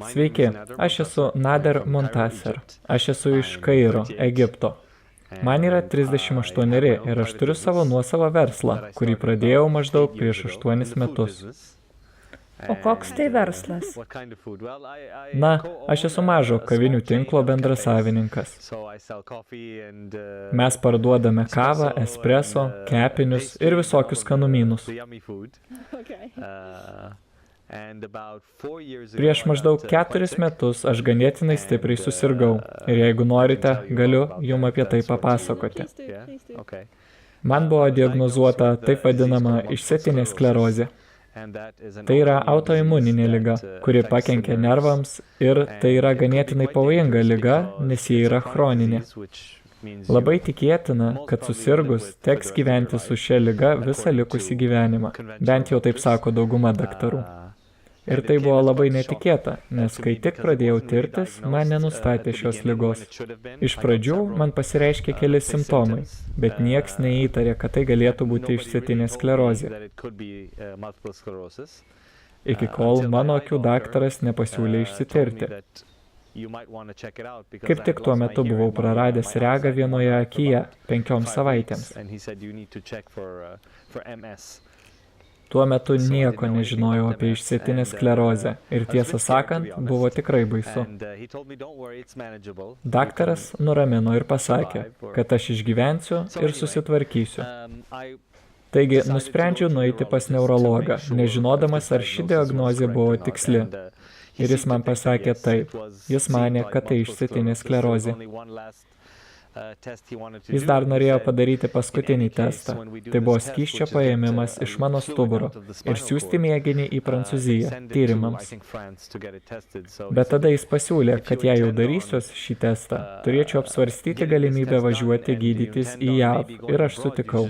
Sveiki, aš esu Nader Montaser. Aš esu iš Kairo, Egipto. Man yra 38 ir aš turiu savo nuosavą verslą, kurį pradėjau maždaug prieš 8 metus. O koks tai verslas? Na, aš esu mažo kavinių tinklo bendrasavininkas. Mes parduodame kavą, espreso, kepinius ir visokius skanumynus. Prieš maždaug 4 metus aš ganėtinai stipriai susirgau ir jeigu norite, galiu jums apie tai papasakoti. Man buvo diagnozuota taip vadinama išsėtinė sklerozė. Tai yra autoimuninė liga, kuri pakenkia nervams ir tai yra ganėtinai pavojinga liga, nes ji yra chroninė. Labai tikėtina, kad susirgus teks gyventi su šia liga visą likusį gyvenimą, bent jau taip sako dauguma daktarų. Ir tai buvo labai netikėta, nes kai tik pradėjau tirtis, man nenustatė šios ligos. Iš pradžių man pasireiškė keli simptomai, bet nieks neįtarė, kad tai galėtų būti išsėtinė sklerozė. Iki kol mano akių daktaras nepasiūlė išsitirti. Kaip tik tuo metu buvau praradęs regą vienoje akyje 5 savaitėms. Tuo metu nieko nežinojau apie išsėtinę sklerozę ir tiesą sakant, buvo tikrai baisu. Daktaras nuramino ir pasakė, kad aš išgyvensiu ir susitvarkysiu. Taigi, nusprendžiau nueiti pas neurologą, nežinodamas, ar ši diagnozė buvo tiksli. Ir jis man pasakė taip. Jis manė, kad tai išsėtinė sklerozė. Jis dar norėjo padaryti paskutinį testą. Tai buvo skysčio paėmimas iš mano stuburo ir siųsti mėginį į Prancūziją tyrimams. Bet tada jis pasiūlė, kad jei jau darysiuos šį testą, turėčiau apsvarstyti galimybę važiuoti gydytis į JAV ir aš sutikau.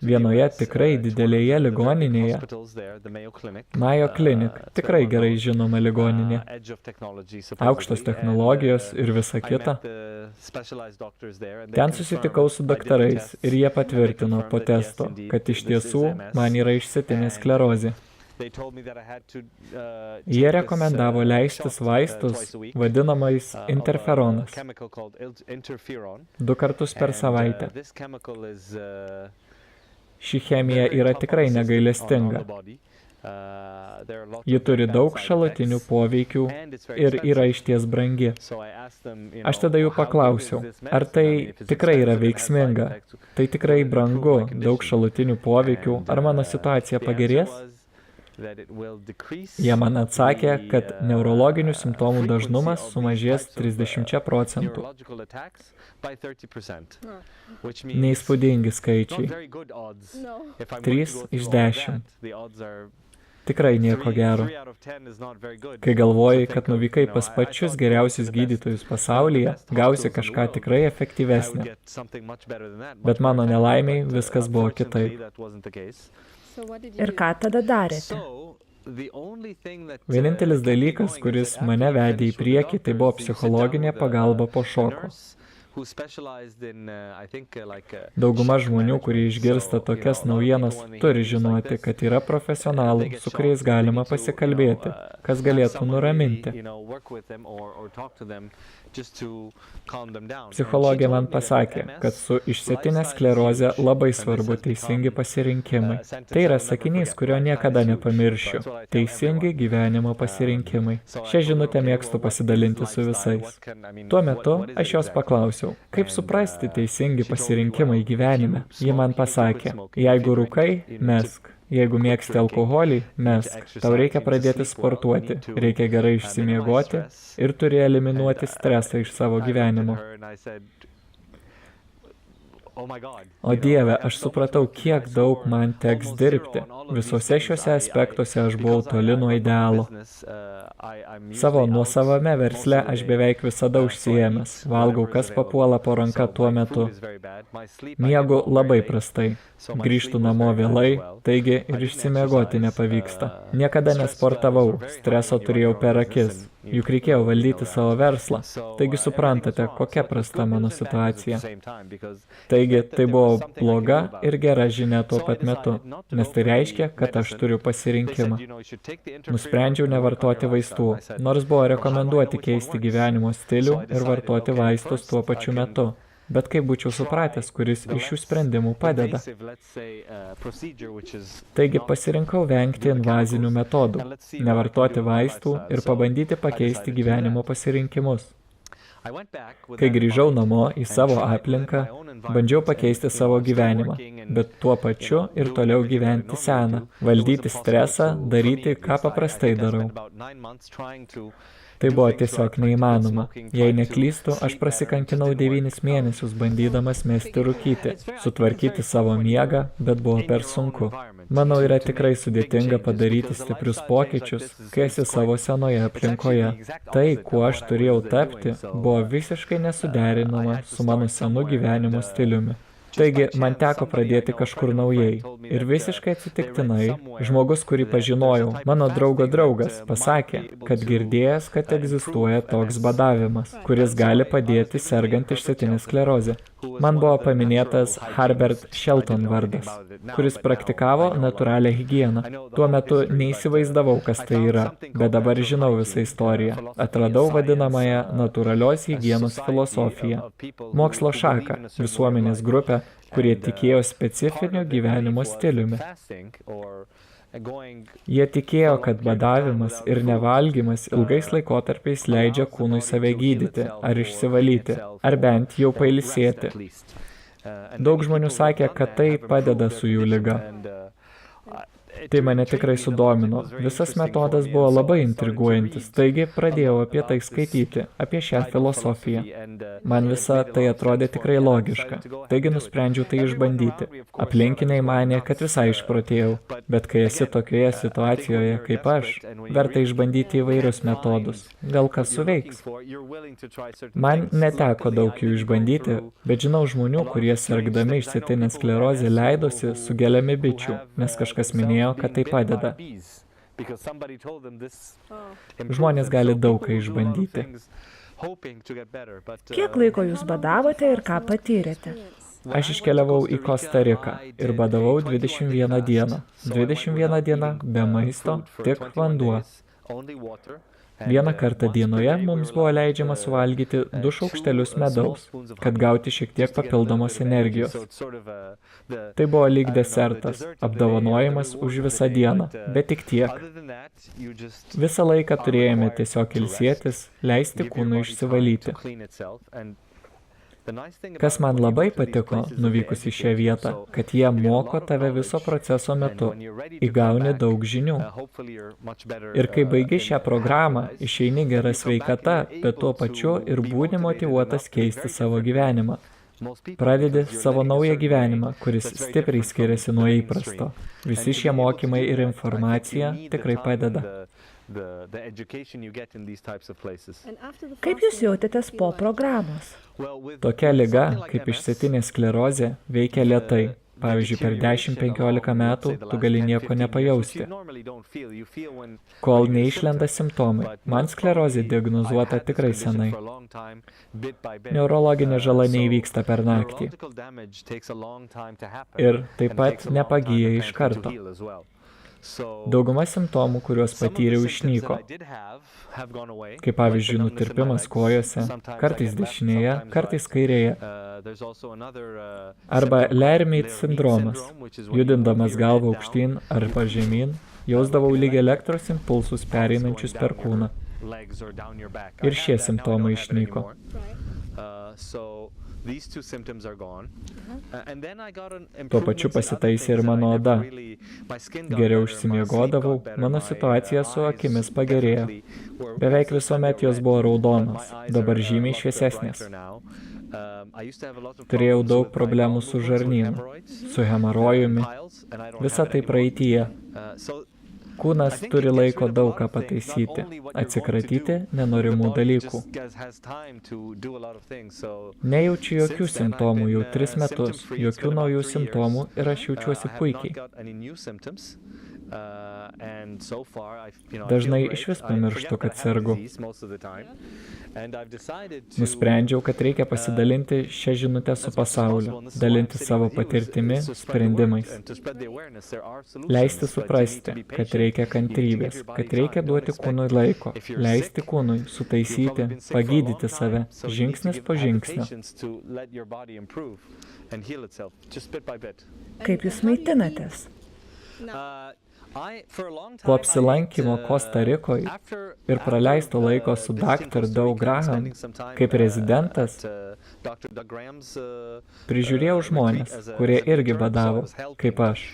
Vienoje tikrai didelėje ligoninėje, Mayo Clinic, tikrai gerai žinoma ligoninė, aukštos technologijos ir visa kita. Ten susitikau su daktarais ir jie patvirtino po testo, kad iš tiesų man yra išsėtinė sklerozė. Jie rekomendavo leistis vaistus vadinamais interferonas 2 kartus per savaitę. Ši chemija yra tikrai negailestinga. Ji turi daug šalutinių poveikių ir yra išties brangi. Aš tada jų paklausiau, ar tai tikrai yra veiksminga, tai tikrai brangu, daug šalutinių poveikių, ar mano situacija pagerės? Jie man atsakė, kad neurologinių simptomų dažnumas sumažės 30%. Neįspūdingi skaičiai. 3 iš 10. Tikrai nieko gero. Kai galvoji, kad nuvykai pas pačius geriausius gydytojus pasaulyje, gausi kažką tikrai efektyvesnio. Bet mano nelaimiai viskas buvo kitaip. Ir ką tada darėte? Vienintelis dalykas, kuris mane vedė į priekį, tai buvo psichologinė pagalba po šoko. Dauguma žmonių, kurie išgirsta tokias naujienas, turi žinoti, kad yra profesionalų, su kuriais galima pasikalbėti, kas galėtų nuraminti. Psichologė man pasakė, kad su išsėtine skleroze labai svarbu teisingi pasirinkimai. Tai yra sakinys, kurio niekada nepamiršiu. Teisingi gyvenimo pasirinkimai. Šią žinutę mėgstu pasidalinti su visais. Tuo metu aš jos paklausiau, kaip suprasti teisingi pasirinkimai gyvenime. Ji man pasakė, jeigu rūkai, mesk. Jeigu mėgsti alkoholį, mesk. Tau reikia pradėti sportuoti, reikia gerai išsimiegoti ir turi eliminuoti stresą iš savo gyvenimo. O Dieve, aš supratau, kiek daug man teks dirbti. Visose šiuose aspektuose aš buvau toli nuo idealo. Savo nuosavame versle aš beveik visada užsiėmęs. Valgau, kas papuola po ranka tuo metu. Miegu labai prastai. Grįžtu namo vėlai, taigi ir išsimiegoti nepavyksta. Niekada nesportavau, streso turėjau per akis. juk reikėjo valdyti savo verslą. Taigi suprantate, kokia prasta mano situacija. Taigi tai buvo bloga ir gera žinia tuo pat metu, nes tai reiškia, kad aš turiu pasirinkimą. Nusprendžiau nevartoti vaistų, nors buvo rekomenduoti keisti gyvenimo stilių ir vartoti vaistus tuo pačiu metu. Bet kaip būčiau supratęs, kuris iš šių sprendimų padeda. Taigi pasirinkau vengti invazinių metodų, nevartoti vaistų ir pabandyti pakeisti gyvenimo pasirinkimus. Kai grįžau namo į savo aplinką, bandžiau pakeisti savo gyvenimą, bet tuo pačiu ir toliau gyventi seną, valdyti stresą, daryti, ką paprastai darau. Tai buvo tiesiog neįmanoma. Jei neklystu, aš prasikankinau 9 mėnesius bandydamas mesti rūkyti, sutvarkyti savo miegą, bet buvo per sunku. Manau, yra tikrai sudėtinga padaryti stiprius pokyčius, kai esi savo senoje aplinkoje. Tai, kuo aš turėjau tapti, buvo visiškai nesuderinama su mano senu gyvenimo stiliumi. Taigi, man teko pradėti kažkur naujai. Ir visiškai atsitiktinai, žmogus, kurį pažinojau, mano draugo draugas, pasakė, kad girdėjęs, kad egzistuoja toks badavimas, kuris gali padėti sergant išsėtinę sklerozę. Man buvo paminėtas Herbert Shelton vardas, kuris praktikavo natūralią higieną. Tuo metu neįsivaizdavau, kas tai yra, bet dabar žinau visą istoriją. Atradau vadinamąją natūralios higienos filosofiją. Mokslo šaką, visuomenės grupę, kurie tikėjo specifiniu gyvenimo stiliumi. Jie tikėjo, kad badavimas ir nevalgymas ilgais laikotarpiais leidžia kūnui save gydyti ar išsivalyti, ar bent jau pailsėti. Daug žmonių sakė, kad tai padeda su jų liga. Tai mane tikrai sudomino. Visas metodas buvo labai intriguojantis, taigi pradėjau apie tai skaityti, apie šią filosofiją. Man visa tai atrodė tikrai logiška, taigi nusprendžiau tai išbandyti. Aplinkiniai manė, kad visai išprotėjau, bet kai esi tokioje situacijoje kaip aš, verta išbandyti įvairius metodus. Gal kas suveiks? Man neteko daug jų išbandyti, bet žinau žmonių, kurie sergdami išsėtinę sklerozę leidosi su geliami bičių, nes kažkas minėjo, kad tai padeda. Žmonės gali daug ką išbandyti. Kiek laiko jūs badavote ir ką patyrėte? Aš iškeliavau į Kostariką ir badavau 21 dieną. 21 dieną be maisto, tik vanduo. Vieną kartą dienoje mums buvo leidžiama suvalgyti 2 šaukštelius medaus, kad gauti šiek tiek papildomos energijos. Tai buvo lyg desertas, apdovanojimas už visą dieną, bet tik tiek. Visą laiką turėjome tiesiog ilsėtis, leisti kūnui išsivalyti. Kas man labai patiko, nuvykus į šią vietą, kad jie moko tave viso proceso metu, įgauni daug žinių. Ir kai baigi šią programą, išeini gera sveikata, bet tuo pačiu ir būni motyvuotas keisti savo gyvenimą. Pradedi savo naują gyvenimą, kuris stipriai skiriasi nuo įprasto. Visi šie mokymai ir informacija tikrai padeda. Kaip jūs jautėtės po programos? Tokia liga, kaip išsėtinė sklerozė, veikia lėtai. Pavyzdžiui, per 10-15 metų tu gali nieko nepajausti, kol neišlenda simptomai. Man sklerozė diagnozuota tikrai senai. Neurologinė žala neįvyksta per naktį. Ir taip pat nepagyja iš karto. Dauguma simptomų, kuriuos patyriau, išnyko. Kaip pavyzdžiui, nutirpimas kojose, kartais dešinėje, kartais kairėje. Arba Lermeit sindromas. Judindamas galvą aukštyn arba žemyn, jausdavau lyg elektros impulsus pereinančius per kūną. Ir šie simptomai išnyko. Tuo pačiu pasitaisė ir mano oda. Geriau užsimiegodavau, mano situacija su akimis pagerėjo. Beveik visuomet jos buvo raudonos, dabar žymiai šviesesnės. Turėjau daug problemų su žarnynu, su hemarojumi, visa tai praeityje. Kūnas turi laiko daug ką pataisyti, atsikratyti nenorimų dalykų. Nejaučiu jokių simptomų jau 3 metus, jokių naujų simptomų ir aš jaučiuosi puikiai. Dažnai išvis pamirštu, kad sergu. Nusprendžiau, kad reikia pasidalinti šią žinutę su pasauliu, dalinti savo patirtimi, sprendimais. Leisti suprasti, kad reikia kantrybės, kad reikia duoti kūnui laiko, leisti kūnui sutaisyti, pagydyti save, žingsnis po žingsnio. Kaip jūs maitinatės? Po apsilankymo Kosta Rikoje ir praleisto laiko su Dr. Doug Graham kaip rezidentas, prižiūrėjau žmonės, kurie irgi badavo, kaip aš.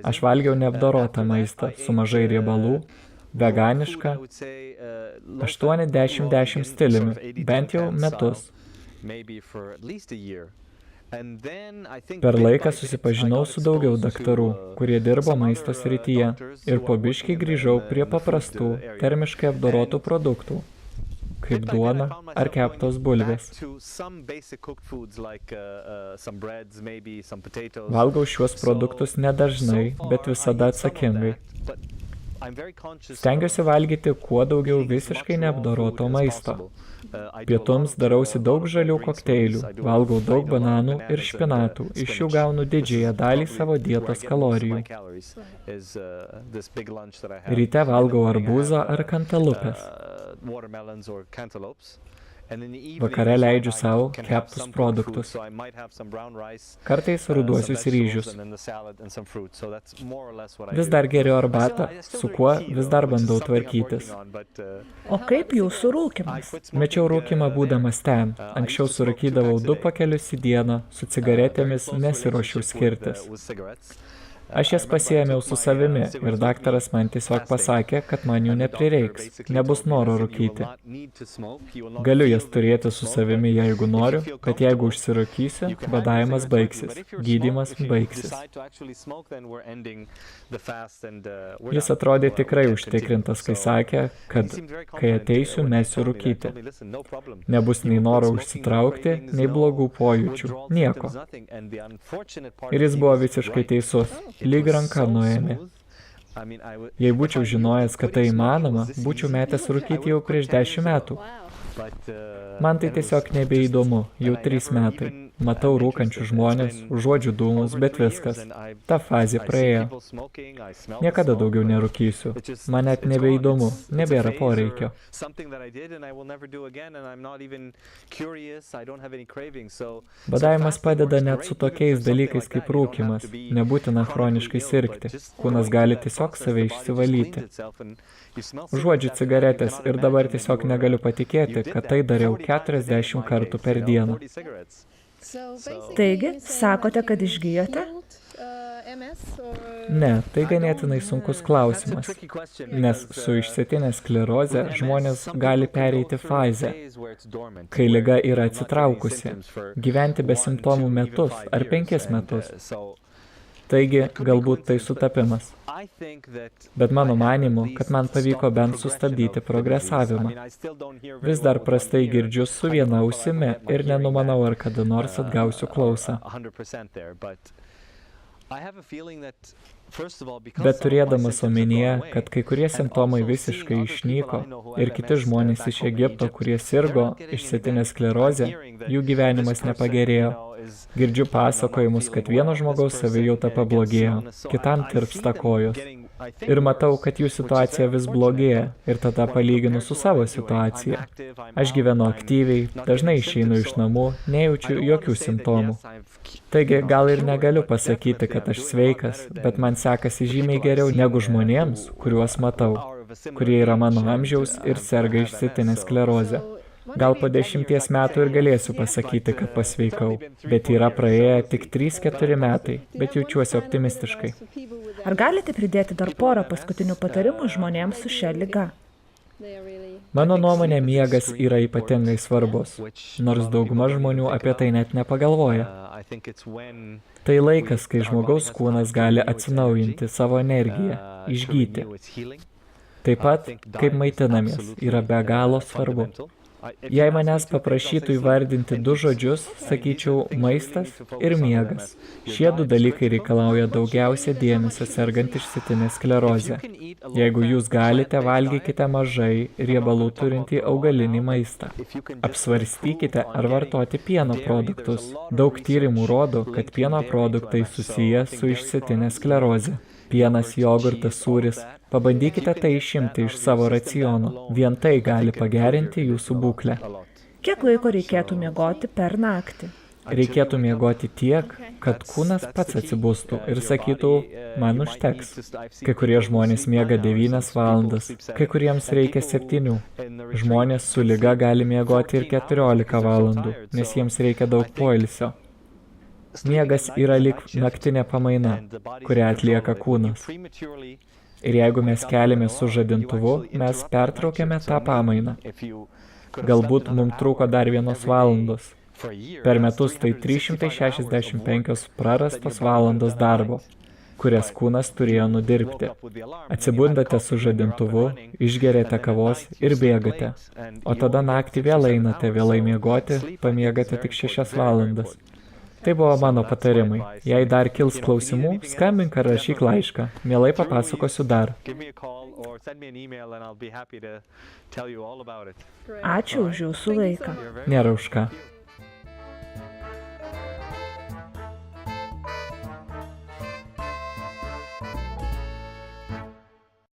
Aš valgiau neapdorotą maistą su mažai riebalų, veganišką, 80-10 stiliumi, bent jau metus. Per laiką susipažinau su daugiau daktarų, kurie dirbo maisto srityje, ir po biškį grįžau prie paprastų, termiškai apdorotų produktų, kaip duona ar keptos bulvės. Valgau šiuos produktus nedažnai, bet visada atsakingai. Stengiuosi valgyti kuo daugiau visiškai neapdoroto maisto. Pietums darausi daug žalių kokteilių, valgau daug bananų ir špinatų, iš jų gaunu didžiąją dalį savo dietos kalorijų. Ryte valgau arbūzą ar kantalupes. Vakare leidžiu savo keptus produktus. Kartais ruduosius ryžius. Vis dar geriu arbatą, su kuo vis dar bandau tvarkytis. O kaip jūsų rūkymas? Mečiau rūkymą būdamas ten. Anksčiau surūkydavau 2 pakelius į dieną, su cigaretėmis nesiruošiau skirtis. Aš jas pasiėmiau su savimi ir daktaras man tiesiog pasakė, kad man jų neprireiks, nebus noro rūkyti. Galiu jas turėti su savimi, jeigu noriu, kad jeigu užsirūkysiu, badavimas baigsis, gydymas baigsis. Jis atrodė tikrai užtikrintas, kai sakė, kad kai ateisiu, mesiu rūkyti. Nebus nei noro užsitraukti, nei blogų pojūčių, nieko. Ir jis buvo visiškai teisus. Lyg ranka nuėmė. Jei būčiau žinojęs, kad tai įmanoma, būčiau metęs rūkyti jau prieš 10 metų. Man tai tiesiog nebeįdomu, jau 3 metai. Matau rūkančių žmonės, užuodžiu dūmus, bet viskas. Ta fazė praėjo. Niekada daugiau nerūkysiu. Man net nebeįdomu, nebėra poreikio. Badavimas padeda net su tokiais dalykais kaip rūkymas. Nebūtina chroniškai sirgti. Kūnas gali tiesiog save išsivalyti. Užuodžiu cigaretės ir dabar tiesiog negaliu patikėti, kad tai dariau 40 kartų per dieną. Taigi, sakote, kad išgijote? Ne, tai ganėtinai sunkus klausimas, nes su išsėtinė skleroze žmonės gali pereiti fazę, kai liga yra atsitraukusi, gyventi be simptomų metus ar 5 metus. Taigi, galbūt tai sutapimas. Bet mano manymu, kad man pavyko bent sustabdyti progresavimą. Vis dar prastai girdžiu su viena ausimi ir nenumanau, ar kada nors atgausiu klausą. Bet turėdamas omenyje, kad kai kurie simptomai visiškai išnyko ir kiti žmonės iš Egipto, kurie sirgo išsėtinę sklerozę, jų gyvenimas nepagerėjo. Girdžiu pasakojimus, kad vieno žmogaus savijauta pablogėjo, kitam tirpsta kojos. Ir matau, kad jų situacija vis blogėja ir tada palyginu su savo situacija. Aš gyvenu aktyviai, dažnai išeinu iš namų, nejaučiu jokių simptomų. Taigi, gal ir negaliu pasakyti, kad aš sveikas, bet man sekasi žymiai geriau negu žmonėms, kuriuos matau, kurie yra mano amžiaus ir serga išsėtinę sklerozę. Gal po 10 metų ir galėsiu pasakyti, kad pasveikau, bet yra praėję tik 3-4 metai, bet jaučiuosi optimistiškai. Ar galite pridėti dar porą paskutinių patarimų žmonėms su šia liga? Mano nuomonė, miegas yra ypatingai svarbus, nors dauguma žmonių apie tai net nepagalvoja. Tai laikas, kai žmogaus kūnas gali atsinaujinti savo energiją, išgyti. Taip pat, kaip maitinamės, yra be galo svarbu. Jei manęs paprašytų įvardinti 2 žodžius, sakyčiau maistas ir miegas. Šie 2 dalykai reikalauja daugiausia dėmesio sergant išsėtinę sklerozę. Jeigu jūs galite, valgykite mažai riebalų turintį augalinį maistą. Apsvarstykite, ar vartoti pieno produktus. Daug tyrimų rodo, kad pieno produktai susiję su išsėtinė sklerozė. Pienas, jogurtas, sūris. Pabandykite tai išimti iš savo raciono. Vien tai gali pagerinti jūsų būklę. Kiek laiko reikėtų miegoti per naktį? Reikėtų miegoti tiek, kad kūnas pats atsibustų ir sakytų, man užteks. Kai kurie žmonės miega 9 valandas, kai kuriems reikia 7. Žmonės su liga gali miegoti ir 14 valandų, nes jiems reikia daug poilsio. Miegas yra lyg naktinė pamaina, kurią atlieka kūnas. Ir jeigu mes keliamės su žadintuvu, mes pertraukiame tą pamainą. Galbūt mums trūko dar 1 valandos. Per metus tai 365 prarastos valandos darbo, kurias kūnas turėjo nudirbti. Atsibundate su žadintuvu, išgeriate kavos ir bėgate. O tada naktį vėl einate vėlai miegoti, pamiegate tik 6 valandas. Tai buvo mano patarimai. Jei dar kils klausimų, skambink ar rašyk laišką. Mielai papasakosiu dar. Ačiū už jūsų laiką. Nėra už ką.